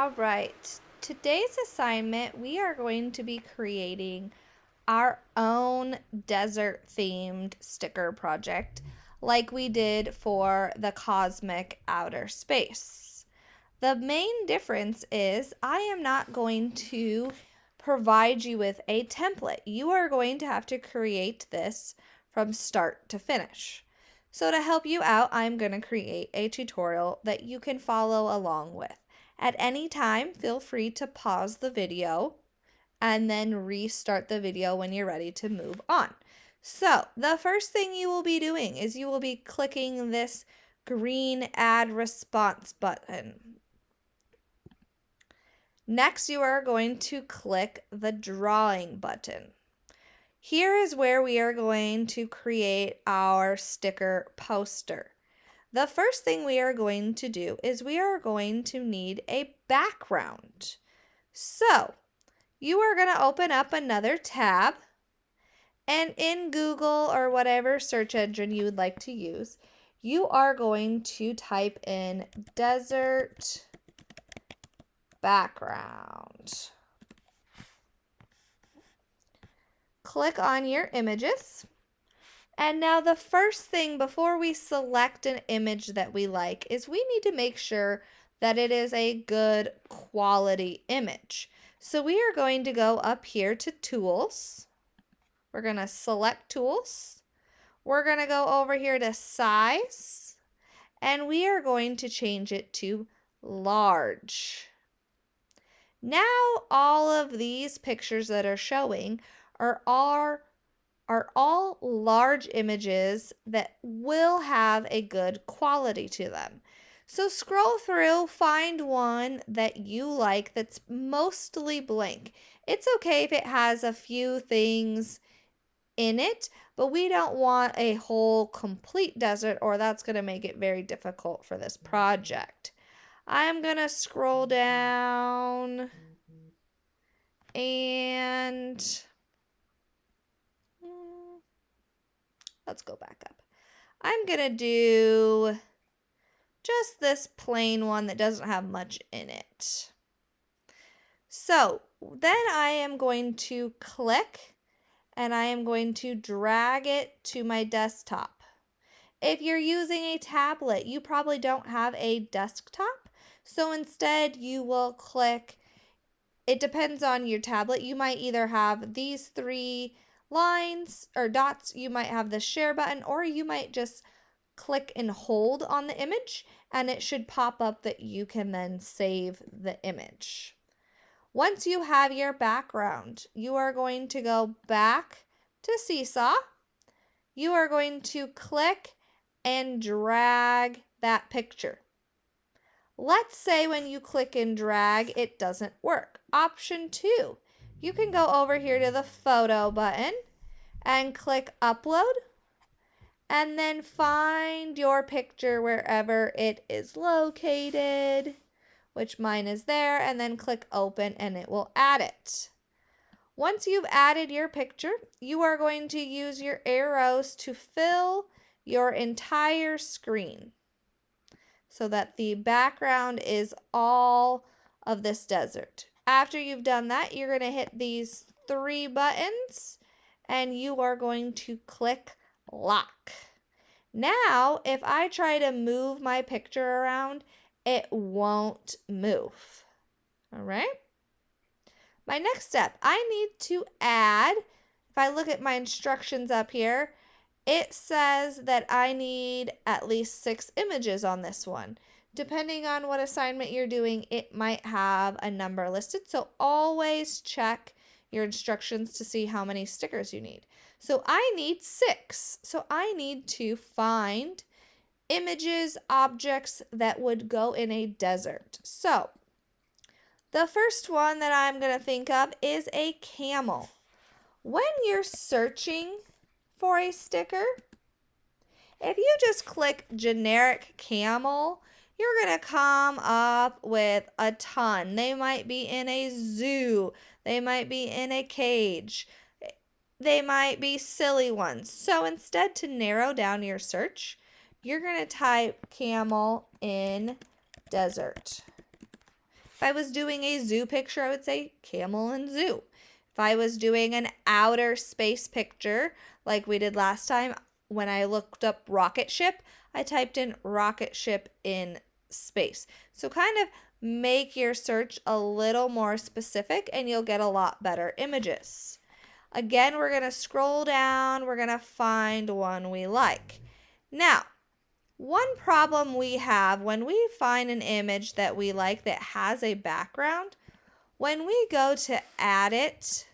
All right, today's assignment, we are going to be creating our own desert themed sticker project like we did for the cosmic outer space. The main difference is I am not going to provide you with a template. You are going to have to create this from start to finish. So to help you out, I'm going to create a tutorial that you can follow along with. At any time, feel free to pause the video and then restart the video when you're ready to move on. So the first thing you will be doing is you will be clicking this green add response button. Next, you are going to click the drawing button. Here is where we are going to create our sticker poster. The first thing we are going to do is we are going to need a background. So you are going to open up another tab, and in Google or whatever search engine you would like to use, you are going to type in desert background. Click on your images. And now the first thing before we select an image that we like is we need to make sure that it is a good quality image. So we are going to go up here to Tools. We're going to select Tools. We're going to go over here to Size. And we are going to change it to Large. Now all of these pictures that are showing are all large images that will have a good quality to them. So scroll through, find one that you like that's mostly blank. It's okay if it has a few things in it, but we don't want a whole complete desert, or that's going to make it very difficult for this project. I'm going to scroll down and let's go back up. I'm going to do just this plain one that doesn't have much in it. So then I am going to click and I am going to drag it to my desktop. If you're using a tablet, you probably don't have a desktop. So instead you will click, it depends on your tablet. You might either have these three lines or dots, you might have the share button, or you might just click and hold on the image and it should pop up that you can then save the image. Once you have your background, you are going to go back to Seesaw. You are going to click and drag that picture. Let's say when you click and drag, it doesn't work. Option 2, you can go over here to the photo button and click upload and then find your picture wherever it is located, which mine is there, and then click open and it will add it. Once you've added your picture, you are going to use your arrows to fill your entire screen so that the background is all of this desert. After you've done that, you're going to hit these 3 buttons and you are going to click lock. Now, if I try to move my picture around, it won't move. All right? My next step, I need to add, if I look at my instructions up here, it says that I need at least 6 images on this one. Depending on what assignment you're doing, it might have a number listed. So always check your instructions to see how many stickers you need. So I need 6. So I need to find images, objects that would go in a desert. So the first one that I'm going to think of is a camel. When you're searching for a sticker, if you just click generic camel, you're going to come up with a ton. They might be in a zoo. They might be in a cage. They might be silly ones. So instead, to narrow down your search, you're going to type camel in desert. If I was doing a zoo picture, I would say camel and zoo. If I was doing an outer space picture, like we did last time when I looked up rocket ship, I typed in rocket ship in space. So kind of make your search a little more specific and you'll get a lot better images. Again, we're going to scroll down. We're going to find one we like. Now, one problem we have when we find an image that we like that has a background, when we go to add it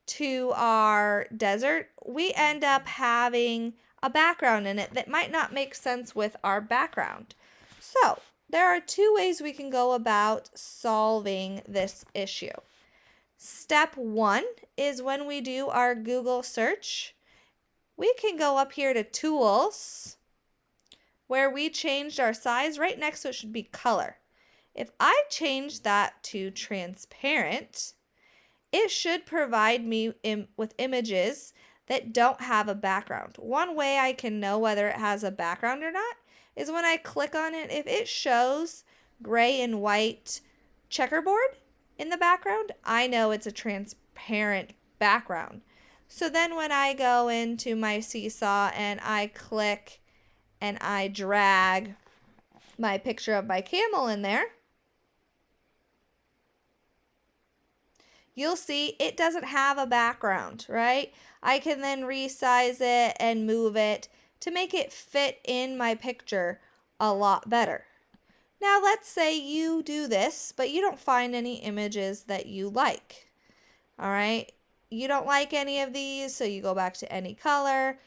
to our desert, we end up having a background in it that might not make sense with our background. So there are two ways we can go about solving this issue. Step one is when we do our Google search, we can go up here to tools where we changed our size. Right next to it should be color. If I change that to transparent, it should provide me with images that don't have a background. One way I can know whether it has a background or not is when I click on it. If it shows gray and white checkerboard in the background, I know it's a transparent background. So then when I go into my Seesaw and I click and I drag my picture of my camel in there, you'll see it doesn't have a background, right? I can then resize it and move it to make it fit in my picture a lot better. Now let's say you do this, but you don't find any images that you like. All right, you don't like any of these, so you go back to any color.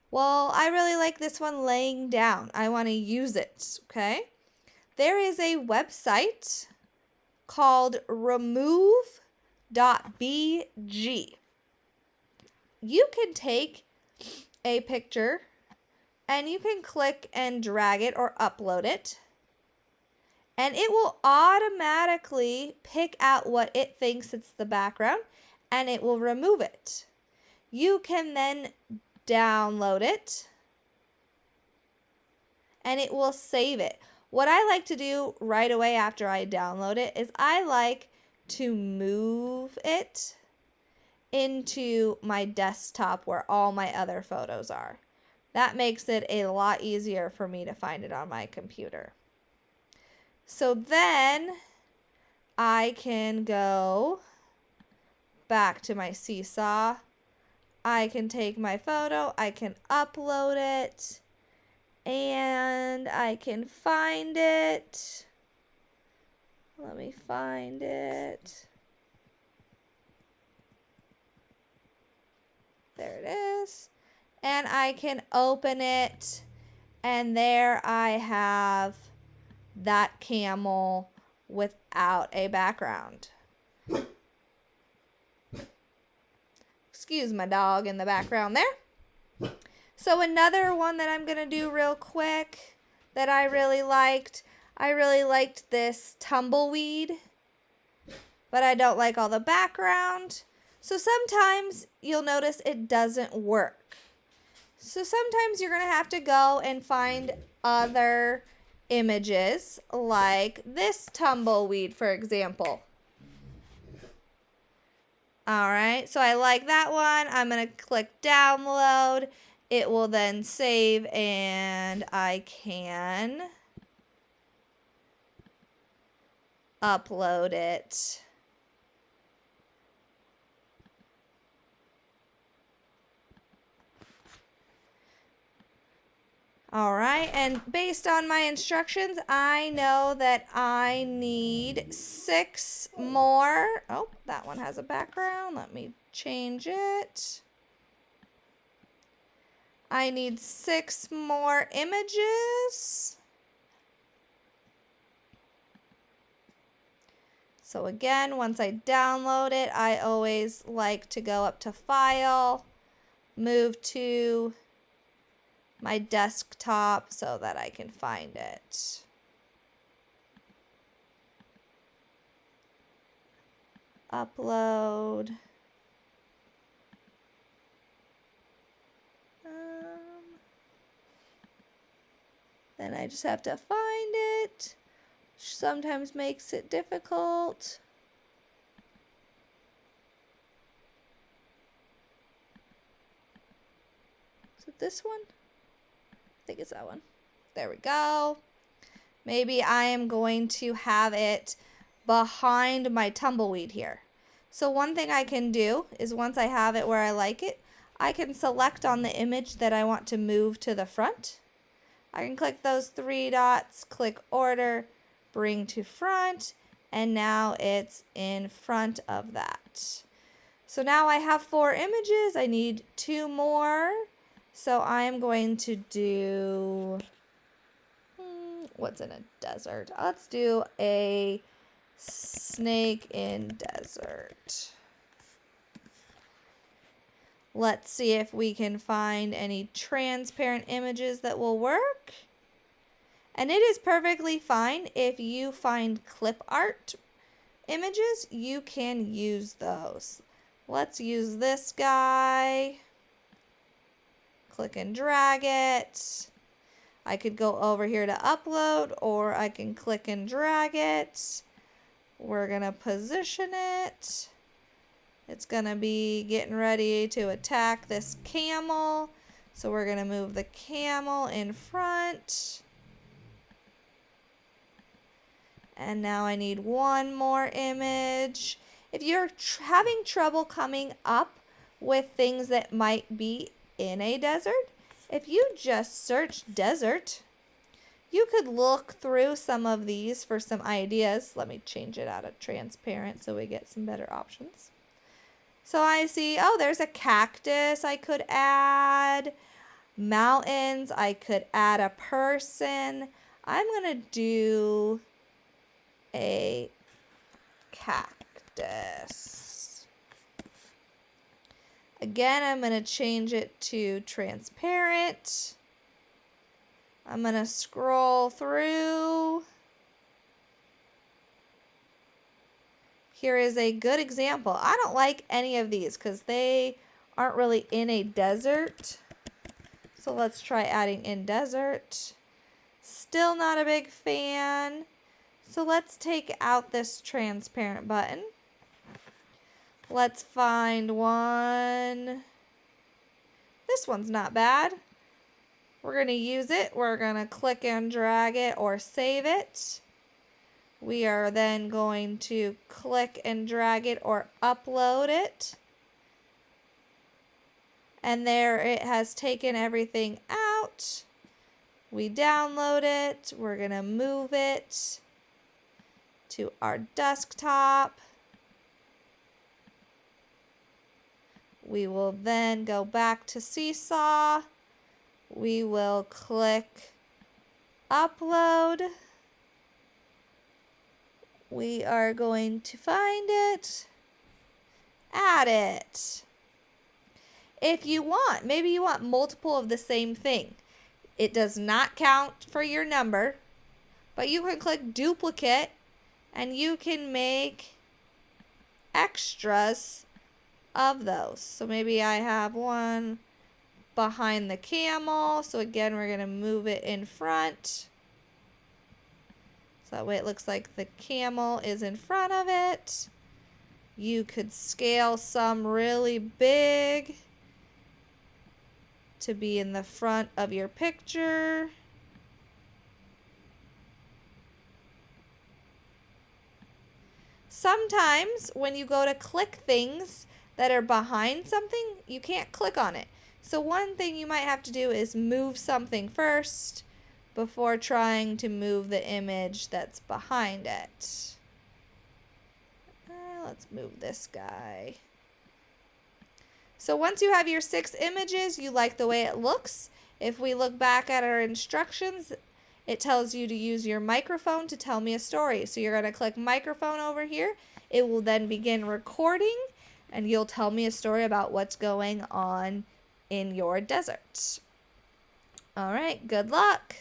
Well, I really like this one laying down. I want to use it, okay? There is a website called remove.bg. You can take a picture and you can click and drag it or upload it, and it will automatically pick out what it thinks it's the background and it will remove it. You can then download it and it will save it. What I like to do right away after I download it is I like to move it into my desktop where all my other photos are. That makes it a lot easier for me to find it on my computer. So then I can go back to my Seesaw. I can take my photo, I can upload it, and I can find it. Let me find it. There it is. And I can open it, and there I have that camel without a background. Excuse my dog in the background there. So another one that I'm going to do real quick that I really liked this tumbleweed, but I don't like all the background. So sometimes you'll notice it doesn't work. So sometimes you're going to have to go and find other images like this tumbleweed, for example. All right, so I like that one. I'm going to click download. It will then save and I can upload it. All right, and based on my instructions, I know that I need 6 more. Oh, that one has a background. Let me change it. I need 6 more images. So again, once I download it, I always like to go up to File, move to my desktop so that I can find it. Upload. Then I just have to find it. sometimes makes it difficult. Is it this one? I think it's that one. There we go. Maybe I am going to have it behind my tumbleweed here. So one thing I can do is once I have it where I like it, I can select on the image that I want to move to the front. I can click those 3 dots, click order, bring to front, and now it's in front of that. So now I have 4 images. I need 2 more. So I'm going to do, what's in a desert? Let's do a snake in desert. Let's see if we can find any transparent images that will work. And it is perfectly fine if you find clip art images, you can use those. Let's use this guy. Click and drag it. I could go over here to upload, or I can click and drag it. We're going to position it. It's going to be getting ready to attack this camel. So we're going to move the camel in front. And now I need 1 more image. If you're having trouble coming up with things that might be in a desert, if you just search desert, you could look through some of these for some ideas. Let me change it out of transparent so we get some better options. So I see, oh, there's a cactus I could add. Mountains, I could add a person. I'm going to do a cactus. Again, I'm going to change it to transparent. I'm going to scroll through. Here is a good example. I don't like any of these because they aren't really in a desert. So let's try adding in desert. Still not a big fan. So let's take out this transparent button. Let's find one. This one's not bad. We're going to use it. We're going to click and drag it or save it. We are then going to click and drag it or upload it. And there it has taken everything out. We download it. We're going to move it to our desktop. We will then go back to Seesaw. We will click upload. We are going to find it, add it. If you want, maybe you want multiple of the same thing. It does not count for your number, but you can click duplicate and you can make extras of those. So maybe I have one behind the camel. So again, we're going to move it in front. So that way it looks like the camel is in front of it. You could scale some really big to be in the front of your picture. Sometimes when you go to click things that are behind something, you can't click on it. So one thing you might have to do is move something first before trying to move the image that's behind it. Let's move this guy. So once you have your 6 images, you like the way it looks. If we look back at our instructions, it tells you to use your microphone to tell me a story. So you're going to click microphone over here. It will then begin recording, and you'll tell me a story about what's going on in your desert. All right, good luck.